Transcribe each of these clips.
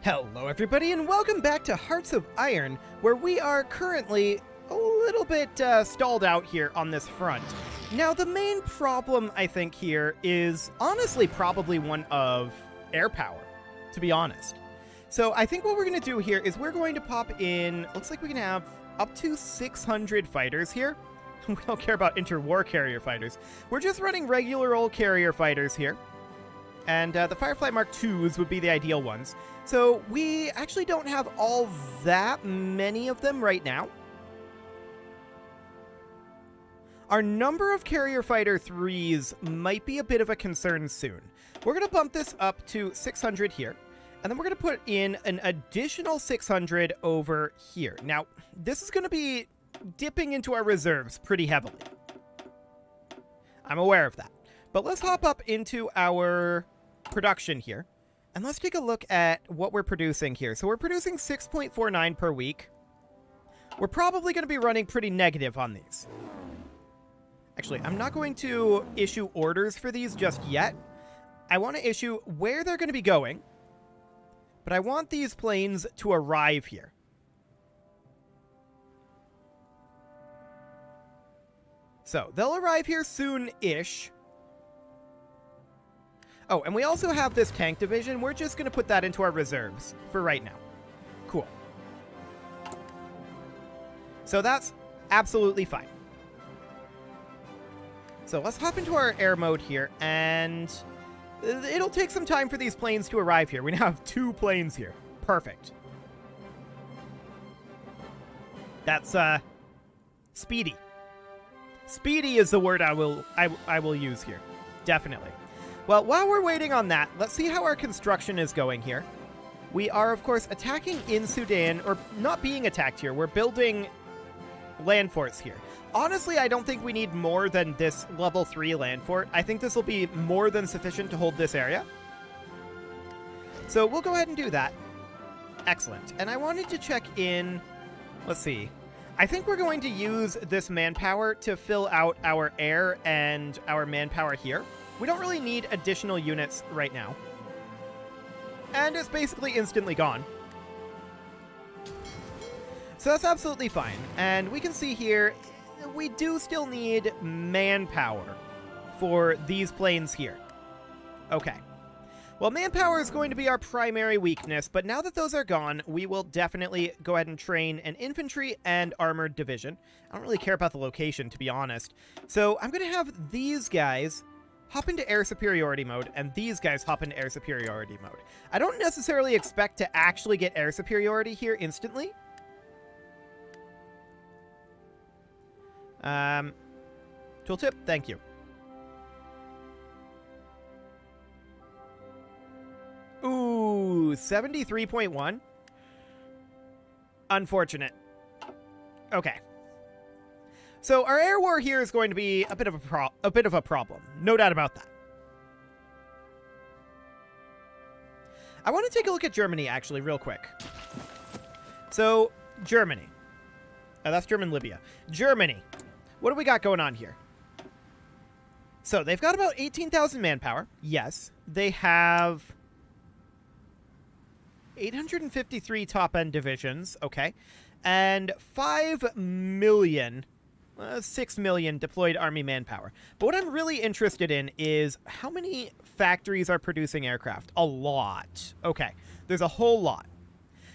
Hello everybody and welcome back to Hearts of Iron, where we are currently a little bit stalled out here on this front. Now the main problem I think here is honestly probably one of air power, to be honest. So I think what we're going to do here is we're going to pop in, looks like we can have up to 600 fighters here. We don't care about interwar carrier fighters. We're just running regular old carrier fighters here. And the Firefly Mark IIs would be the ideal ones. So we actually don't have all that many of them right now. Our number of Carrier Fighter 3s might be a bit of a concern soon. We're going to bump this up to 600 here. And then we're going to put in an additional 600 over here. Now, this is going to be dipping into our reserves pretty heavily. I'm aware of that. But let's hop up into our production here, and let's take a look at what we're producing here. So we're producing 6.49 per week. We're probably going to be running pretty negative on these. Actually, I'm not going to issue orders for these just yet. I want to issue where they're going to be going, but I want these planes to arrive here. So they'll arrive here soon-ish. Oh, and we also have this tank division. We're just going to put that into our reserves for right now. Cool. So that's absolutely fine. So let's hop into our air mode here, and it'll take some time for these planes to arrive here. We now have 2 planes here. Perfect. That's, speedy. Speedy is the word I will use here. Definitely. Well, while we're waiting on that, let's see how our construction is going here. We are, of course, attacking in Sudan, or not being attacked here. We're building land forts here. Honestly, I don't think we need more than this level 3 land fort. I think this will be more than sufficient to hold this area. So we'll go ahead and do that. Excellent. And I wanted to check in, let's see. I think we're going to use this manpower to fill out our air and our manpower here. We don't really need additional units right now. And it's basically instantly gone. So that's absolutely fine. And we can see here, we do still need manpower for these planes here. Okay. Well, manpower is going to be our primary weakness, but now that those are gone, we will definitely go ahead and train an infantry and armored division. I don't really care about the location, to be honest. So I'm going to have these guys hop into air superiority mode, and these guys hop into air superiority mode. I don't necessarily expect to actually get air superiority here instantly. Tooltip, thank you. Ooh, 73.1. Unfortunate. Okay. So our air war here is going to be a bit of a problem, no doubt about that. I want to take a look at Germany actually real quick. So Germany, that's German Libya. Germany, what do we got going on here? So they've got about 18,000 manpower. Yes, they have 853 top-end divisions. Okay, and 5 million. 6 million deployed army manpower. But what I'm really interested in is how many factories are producing aircraft. A lot. Okay, there's a whole lot.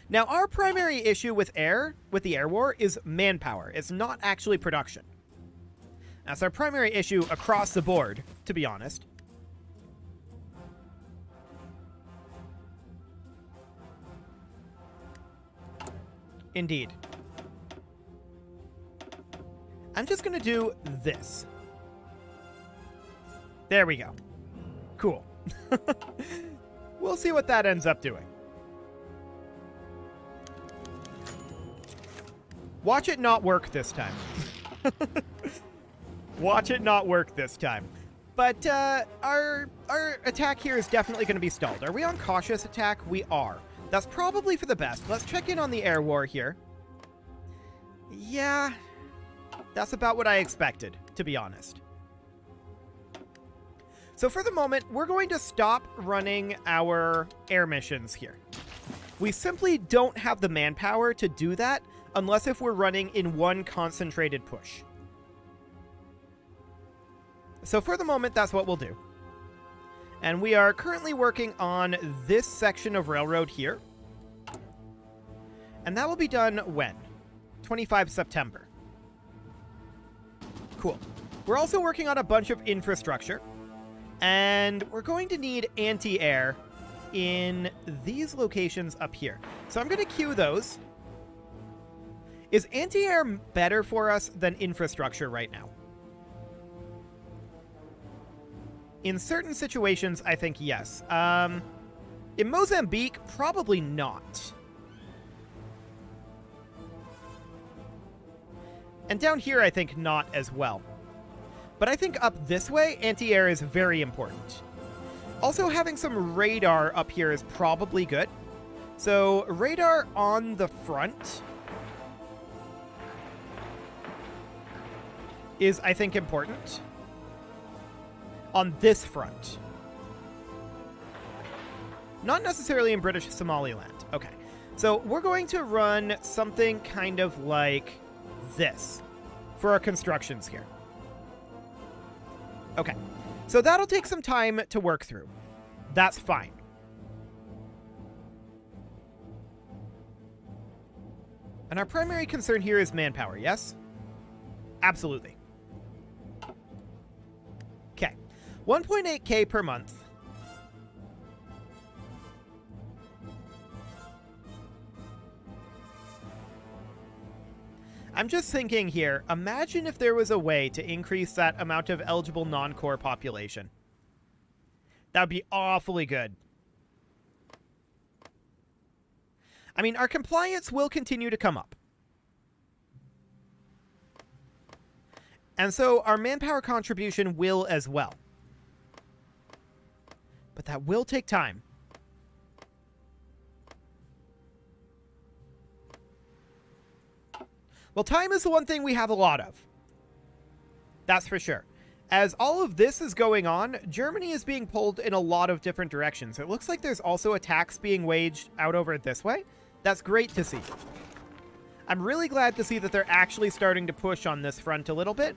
Now, our primary issue with the air war, is manpower. It's not actually production. That's our primary issue across the board, to be honest. Indeed. I'm just going to do this. There we go. Cool. We'll see what that ends up doing. Watch it not work this time. Watch it not work this time. But our attack here is definitely going to be stalled. Are we on cautious attack? We are. That's probably for the best. Let's check in on the air war here. Yeah. That's about what I expected, to be honest. So for the moment, we're going to stop running our air missions here. We simply don't have the manpower to do that unless if we're running in one concentrated push. So for the moment, that's what we'll do. And we are currently working on this section of railroad here. And that will be done when? 25 September. Cool. We're also working on a bunch of infrastructure. And we're going to need anti-air in these locations up here. So I'm going to queue those. Is anti-air better for us than infrastructure right now? In certain situations, I think yes. In Mozambique, probably not. And down here, I think not as well. But I think up this way, anti-air is very important. Also, having some radar up here is probably good. So, radar on the front is, I think, important. On this front. Not necessarily in British Somaliland. Okay. So, we're going to run something kind of like this for our constructions here. Okay. So that'll take some time to work through. That's fine. And our primary concern here is manpower, yes? Absolutely. Okay. 1.8K per month. I'm just thinking here, imagine if there was a way to increase that amount of eligible non-core population. That would be awfully good. I mean, our compliance will continue to come up. And so our manpower contribution will as well. But that will take time. Well, time is the one thing we have a lot of. That's for sure. As all of this is going on, Germany is being pulled in a lot of different directions. It looks like there's also attacks being waged out over this way. That's great to see. I'm really glad to see that they're actually starting to push on this front a little bit.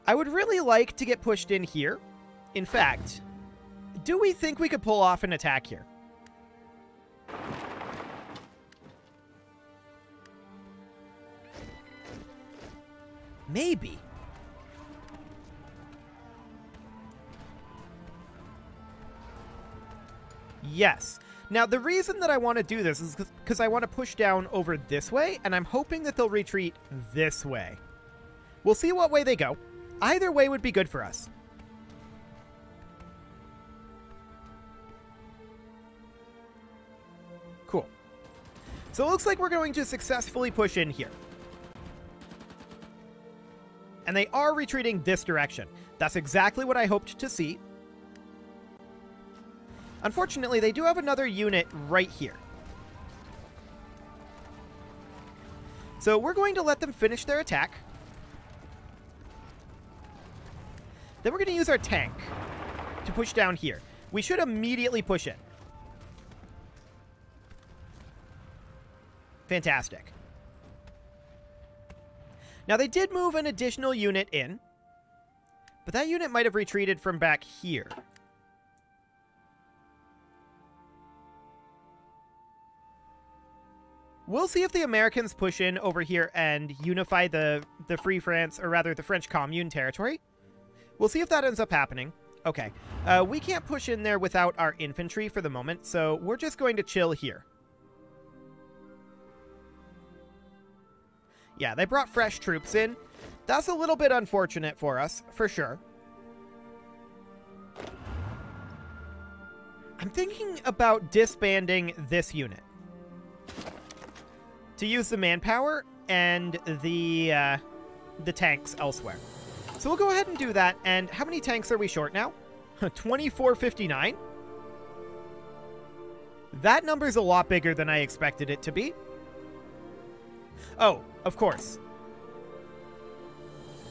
I would really like to get pushed in here. In fact, do we think we could pull off an attack here? Maybe. Yes. Now, the reason that I want to do this is because I want to push down over this way, and I'm hoping that they'll retreat this way. We'll see what way they go. Either way would be good for us. Cool. So it looks like we're going to successfully push in here. And they are retreating this direction. That's exactly what I hoped to see. Unfortunately, they do have another unit right here. So we're going to let them finish their attack. Then we're going to use our tank to push down here. We should immediately push it. Fantastic. Now, they did move an additional unit in, but that unit might have retreated from back here. We'll see if the Americans push in over here and unify the Free France, or rather the French Commune territory. We'll see if that ends up happening. Okay, we can't push in there without our infantry for the moment, so we're just going to chill here. Yeah, they brought fresh troops in. That's a little bit unfortunate for us, for sure. I'm thinking about disbanding this unit to use the manpower and the tanks elsewhere. So we'll go ahead and do that. And how many tanks are we short now? 2459. That number's a lot bigger than I expected it to be. Oh, of course.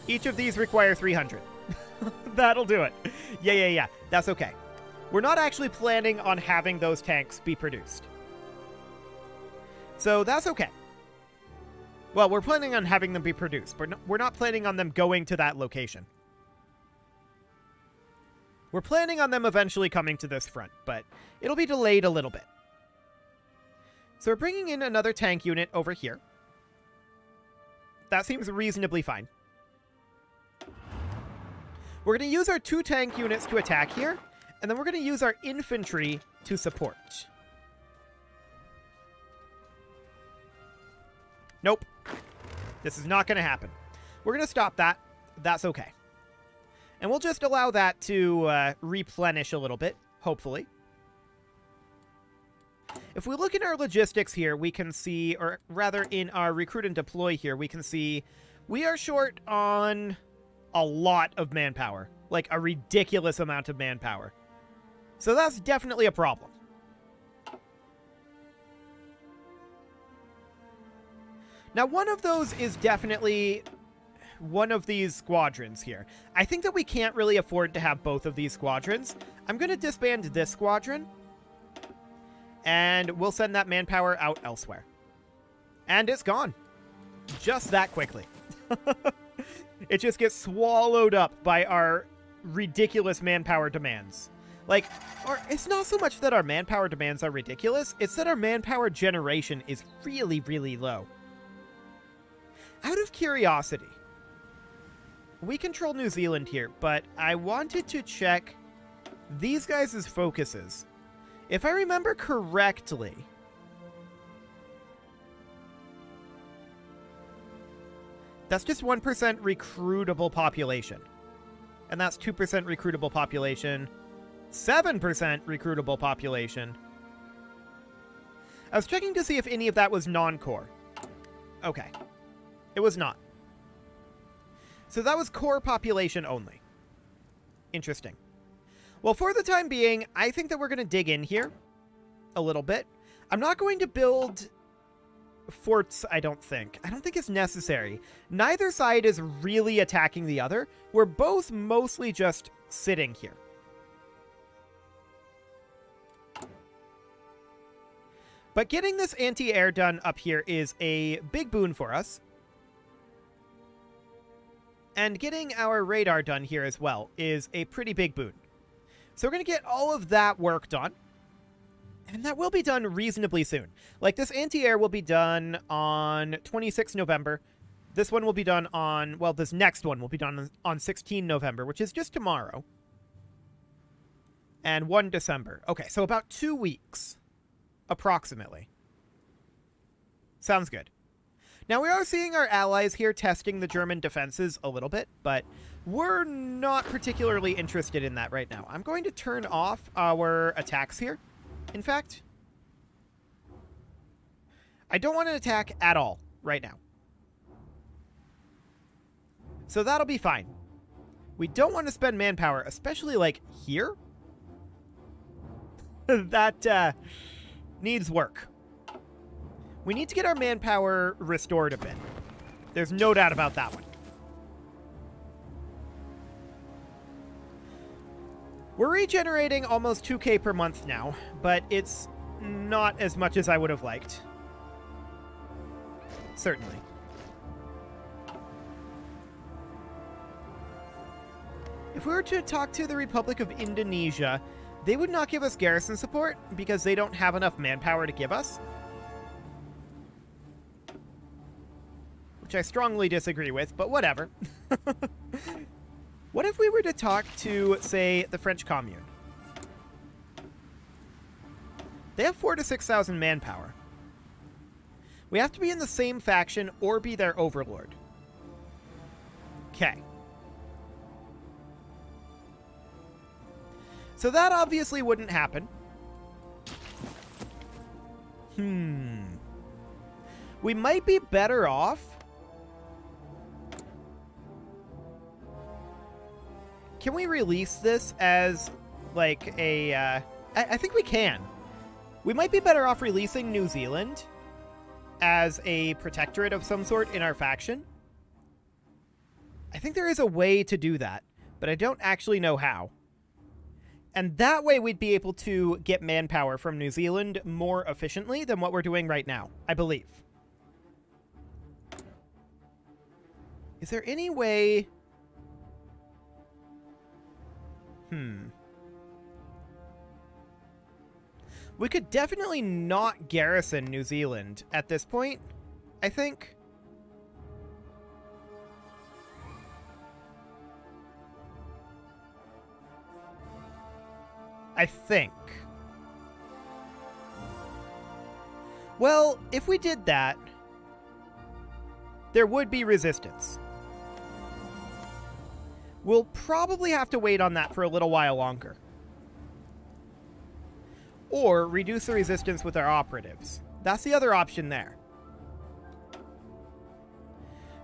Each of these require 300. That'll do it. Yeah. That's okay. We're not actually planning on having those tanks be produced. So that's okay. Well, we're planning on having them be produced, but we're not planning on them going to that location. We're planning on them eventually coming to this front, but it'll be delayed a little bit. So we're bringing in another tank unit over here. That seems reasonably fine. We're going to use our 2 tank units to attack here, and then we're going to use our infantry to support. Nope. This is not going to happen. We're going to stop that. That's okay. And we'll just allow that to replenish a little bit, hopefully. If we look in our logistics here, we can see, or rather in our recruit and deploy here, we can see we are short on a lot of manpower. Like a ridiculous amount of manpower. So that's definitely a problem. Now, one of those is definitely one of these squadrons here. I think that we can't really afford to have both of these squadrons. I'm going to disband this squadron, and we'll send that manpower out elsewhere. And it's gone. Just that quickly. It just gets swallowed up by our ridiculous manpower demands. Like, or it's not so much that our manpower demands are ridiculous, it's that our manpower generation is really, really low. Out of curiosity, we control New Zealand here, but I wanted to check these guys' focuses. If I remember correctly, that's just 1% recruitable population. And that's 2% recruitable population, 7% recruitable population. I was checking to see if any of that was non-core. Okay. It was not. So that was core population only. Interesting. Well, for the time being, I think that we're going to dig in here a little bit. I'm not going to build forts, I don't think. I don't think it's necessary. Neither side is really attacking the other. We're both mostly just sitting here. But getting this anti-air done up here is a big boon for us. And getting our radar done here as well is a pretty big boon. So we're going to get all of that work done. And that will be done reasonably soon. Like, this anti-air will be done on 26 November. This one will be done on, well, this next one will be done on 16 November, which is just tomorrow. And 1 December. Okay, so about 2 weeks, approximately. Sounds good. Now, we are seeing our allies here testing the German defenses a little bit, but we're not particularly interested in that right now. I'm going to turn off our attacks here. In fact, I don't want to attack at all right now. So that'll be fine. We don't want to spend manpower, especially like here. That needs work. We need to get our manpower restored a bit. There's no doubt about that one. We're regenerating almost 2K per month now, but it's not as much as I would have liked. Certainly. If we were to talk to the Republic of Indonesia, they would not give us garrison support because they don't have enough manpower to give us. Which I strongly disagree with, but whatever. What if we were to talk to, say, the French Commune? They have 4,000 to 6,000 manpower. We have to be in the same faction or be their overlord. Okay. So that obviously wouldn't happen. We might be better off. Can we release this as, like, a, I think we can. We might be better off releasing New Zealand as a protectorate of some sort in our faction. I think there is a way to do that, but I don't actually know how. And that way we'd be able to get manpower from New Zealand more efficiently than what we're doing right now, I believe. Is there any way... We could definitely not garrison New Zealand at this point, I think. Well, if we did that, there would be resistance. We'll probably have to wait on that for a little while longer. Or reduce the resistance with our operatives. That's the other option there.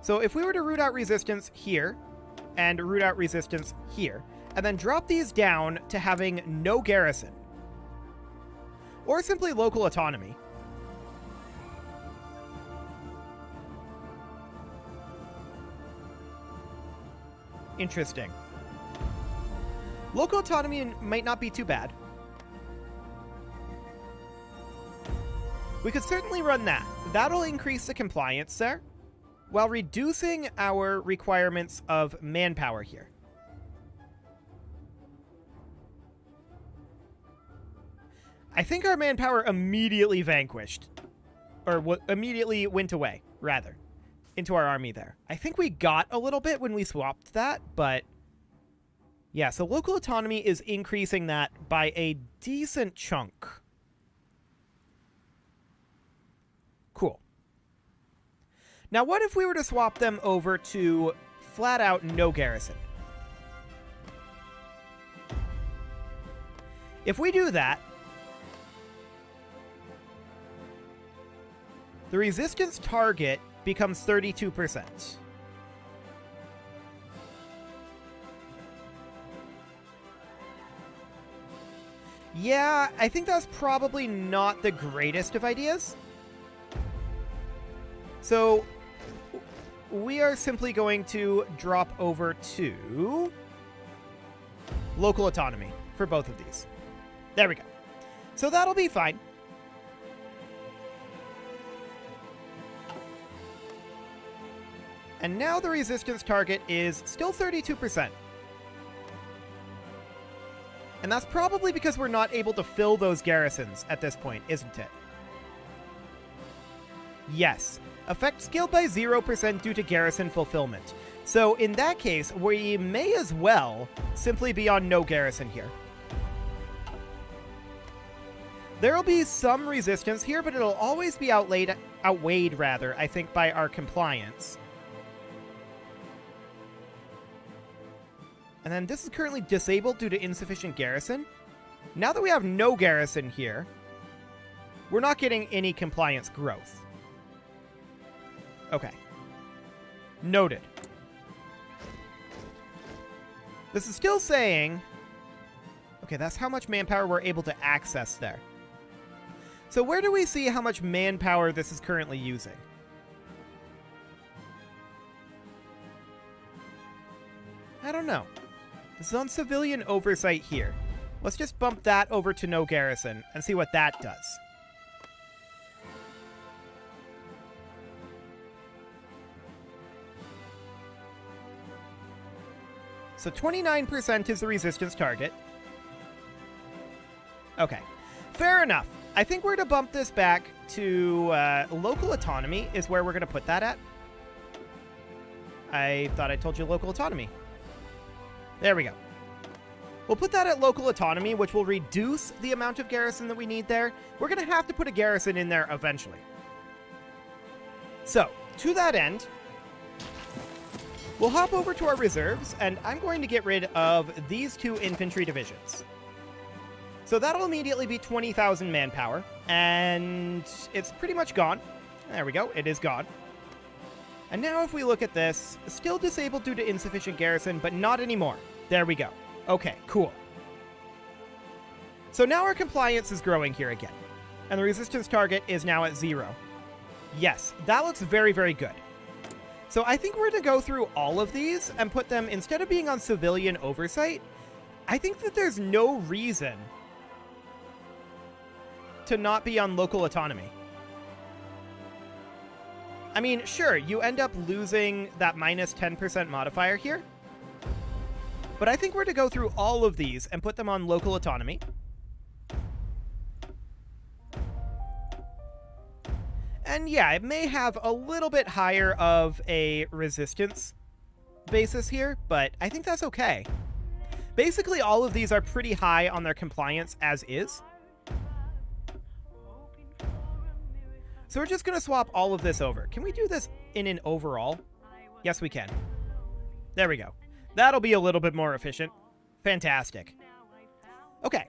So if we were to root out resistance here, and root out resistance here, and then drop these down to having no garrison, or simply local autonomy. Interesting. Local autonomy might not be too bad. We could certainly run that. That'll increase the compliance there, while reducing our requirements of manpower here. I think our manpower immediately vanquished. Or immediately went away, rather, into our army there. I think we got a little bit when we swapped that, but... yeah, so local autonomy is increasing that by a decent chunk. Cool. Now, what if we were to swap them over to flat out no garrison? If we do that, the resistance target becomes 32%. Yeah, I think that's probably not the greatest of ideas. So we are simply going to drop over to local autonomy for both of these. There we go. So that'll be fine. And now the resistance target is still 32%. And that's probably because we're not able to fill those garrisons at this point, isn't it? Yes. Effect scaled by 0% due to garrison fulfillment. So in that case, we may as well simply be on no garrison here. There'll be some resistance here, but it'll always be outweighed, I think, by our compliance. And then this is currently disabled due to insufficient garrison. Now that we have no garrison here, we're not getting any compliance growth. Okay. Noted. This is still saying... okay, that's how much manpower we're able to access there. So where do we see how much manpower this is currently using? I don't know. This is on civilian oversight here. Let's just bump that over to no garrison and see what that does. So 29% is the resistance target. Okay, fair enough. I think we're to bump this back to local autonomy is where we're going to put that at. I thought I told you local autonomy. There we go. We'll put that at local autonomy, which will reduce the amount of garrison that we need there. We're going to have to put a garrison in there eventually. So, to that end, we'll hop over to our reserves, and I'm going to get rid of these two infantry divisions. So that'll immediately be 20,000 manpower, and it's pretty much gone. There we go, it is gone. And now if we look at this, still disabled due to insufficient garrison, but not anymore. There we go. Okay, cool. So now our compliance is growing here again, and the resistance target is now at 0. Yes, that looks very, very good. So I think we're going to go through all of these and put them, instead of being on civilian oversight, I think that there's no reason to not be on local autonomy. I mean, sure, you end up losing that minus 10% modifier here, but I think we're to go through all of these and put them on local autonomy. And yeah, it may have a little bit higher of a resistance basis here, but I think that's okay. Basically, all of these are pretty high on their compliance as is. So we're just going to swap all of this over. Can we do this in an overall? Yes, we can. There we go. That'll be a little bit more efficient. Fantastic. Okay.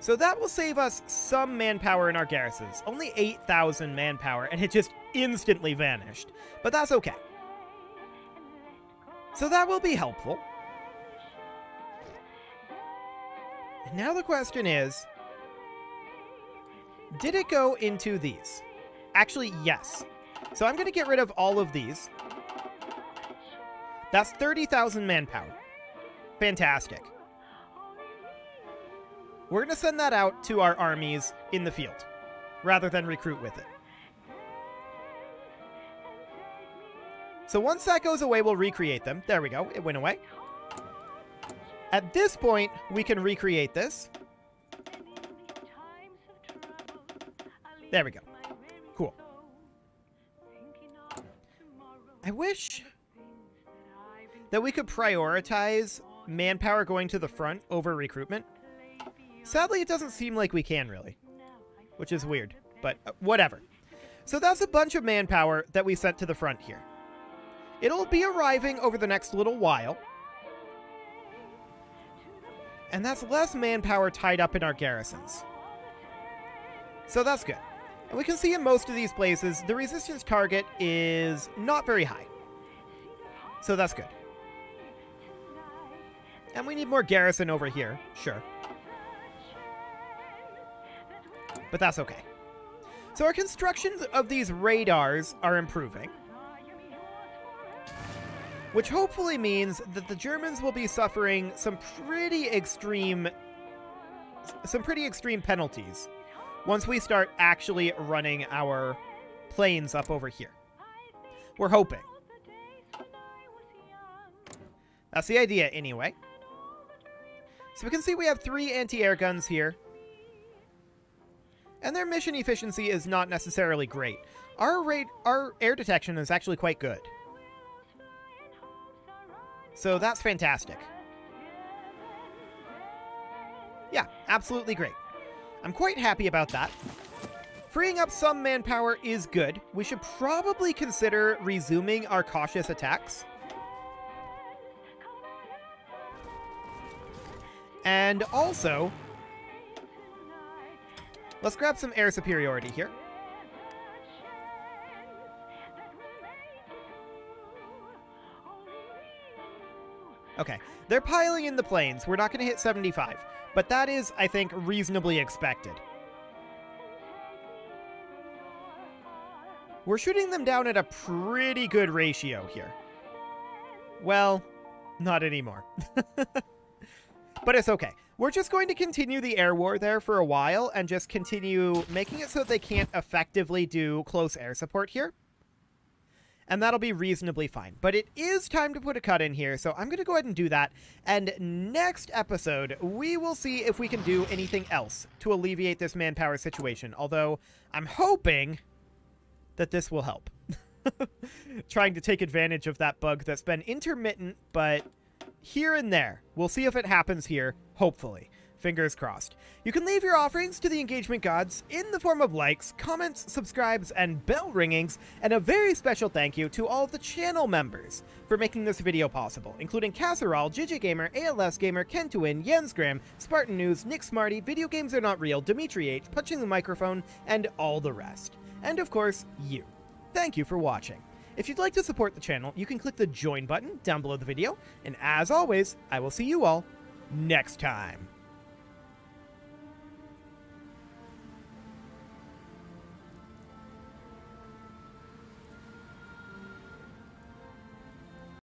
So that will save us some manpower in our garrisons. Only 8,000 manpower, and it just instantly vanished. But that's okay. So that will be helpful. And now the question is, did it go into these? Actually, yes. So I'm going to get rid of all of these. That's 30,000 manpower. Fantastic. We're going to send that out to our armies in the field, rather than recruit with it. So once that goes away, we'll recreate them. There we go. It went away. At this point, we can recreate this. There we go. Cool. I wish that we could prioritize manpower going to the front over recruitment. Sadly, it doesn't seem like we can, really. Which is weird, but whatever. So that's a bunch of manpower that we sent to the front here. It'll be arriving over the next little while. And that's less manpower tied up in our garrisons. So that's good. And we can see in most of these places, the resistance target is not very high. So that's good. And we need more garrison over here, sure. But that's okay. So our construction of these radars are improving. Which hopefully means that the Germans will be suffering some pretty extreme penalties once we start actually running our planes up over here. We're hoping. That's the idea anyway. So we can see we have 3 anti-air guns here. And their mission efficiency is not necessarily great. Our air detection is actually quite good. So that's fantastic. Yeah, absolutely great. I'm quite happy about that. Freeing up some manpower is good. We should probably consider resuming our cautious attacks. And also, let's grab some air superiority here. Okay, they're piling in the planes. We're not going to hit 75, but that is, I think, reasonably expected. We're shooting them down at a pretty good ratio here. Well, not anymore. But it's okay. We're just going to continue the air war there for a while and just continue making it so they can't effectively do close air support here. And that'll be reasonably fine. But it is time to put a cut in here, so I'm going to go ahead and do that. And next episode, we will see if we can do anything else to alleviate this manpower situation. Although, I'm hoping that this will help. Trying to take advantage of that bug that's been intermittent, but here and there. We'll see if it happens here, hopefully. Fingers crossed. You can leave your offerings to the engagement gods in the form of likes, comments, subscribes, and bell ringings, and a very special thank you to all of the channel members for making this video possible, including Casserole, JJGamer, ALS Gamer, Kentuin, Jensgram, Spartan News, Nick Smarty, Video Games Are Not Real, Dimitri H, Punching the Microphone, and all the rest. And of course, you. Thank you for watching. If you'd like to support the channel, you can click the join button down below the video, and as always, I will see you all next time.